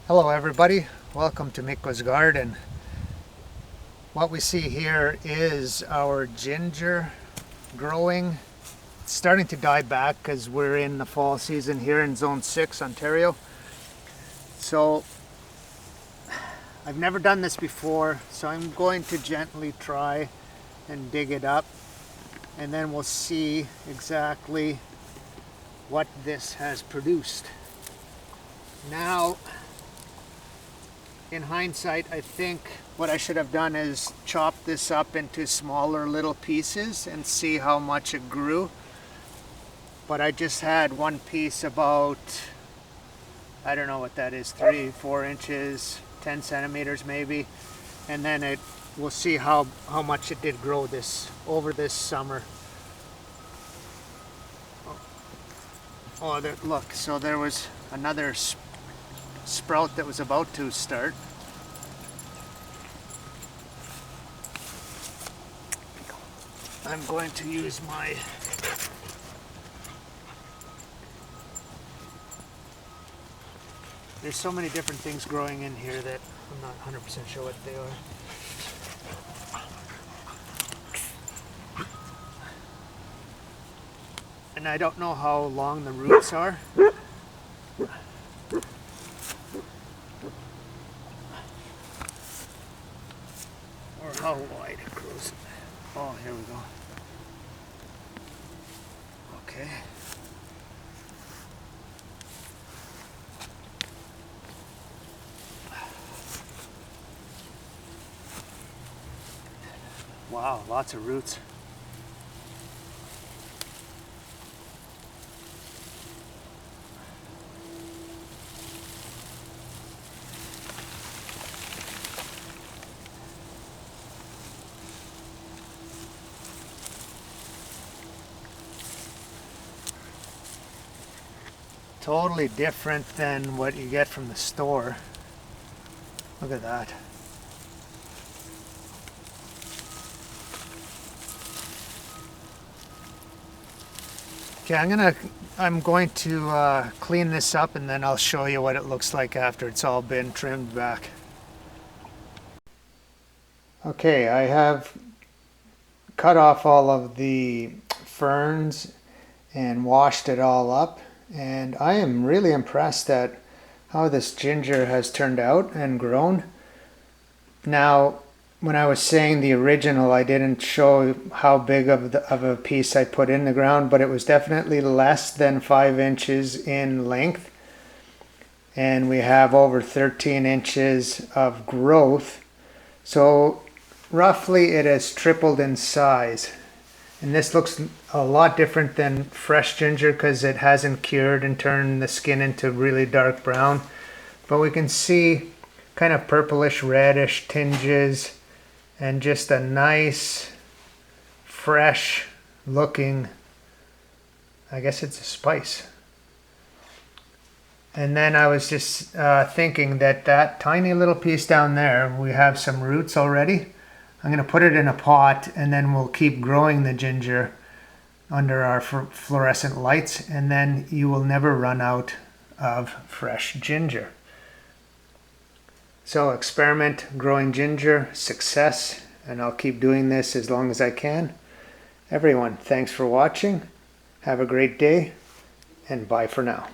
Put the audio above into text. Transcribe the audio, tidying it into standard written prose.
Hello everybody, welcome to Mikko's garden. What we see here is our ginger growing. It's starting to die back because we're in the fall season here in Zone 6, Ontario. So I've never done this before, so I'm going to gently try and dig it up, and then we'll see exactly what this has produced. Now, in hindsight, I think what I should have done is chop this up into smaller little pieces and see how much it grew. But I just had one piece about, I don't know what that is, 3-4 inches, 10 centimeters maybe. And then we'll see how much it did grow over this summer. Oh, look, so there was another sprout that was about to start. I'm going to use there's so many different things growing in here that I'm not 100% sure what they are. And I don't know how long the roots are. Or how wide it grows. Oh, here we go. Okay. Wow, lots of roots. Totally different than what you get from the store. Look at that. Okay, I'm going to clean this up, and then I'll show you what it looks like after it's all been trimmed back. Okay, I have cut off all of the ferns and washed it all up, and I am really impressed at how this ginger has turned out and grown. Now, when I was saying the original, I didn't show how big of a piece I put in the ground, but it was definitely less than 5 inches in length. And we have over 13 inches of growth. So roughly it has tripled in size. And this looks a lot different than fresh ginger because it hasn't cured and turned the skin into really dark brown. But we can see kind of purplish reddish tinges and just a nice fresh looking, I guess it's a spice. And then I was just thinking that tiny little piece down there, we have some roots already. I'm going to put it in a pot, and then we'll keep growing the ginger under our fluorescent lights, and then you will never run out of fresh ginger. So experiment growing ginger, success, and I'll keep doing this as long as I can. Everyone, thanks for watching. Have a great day, and bye for now.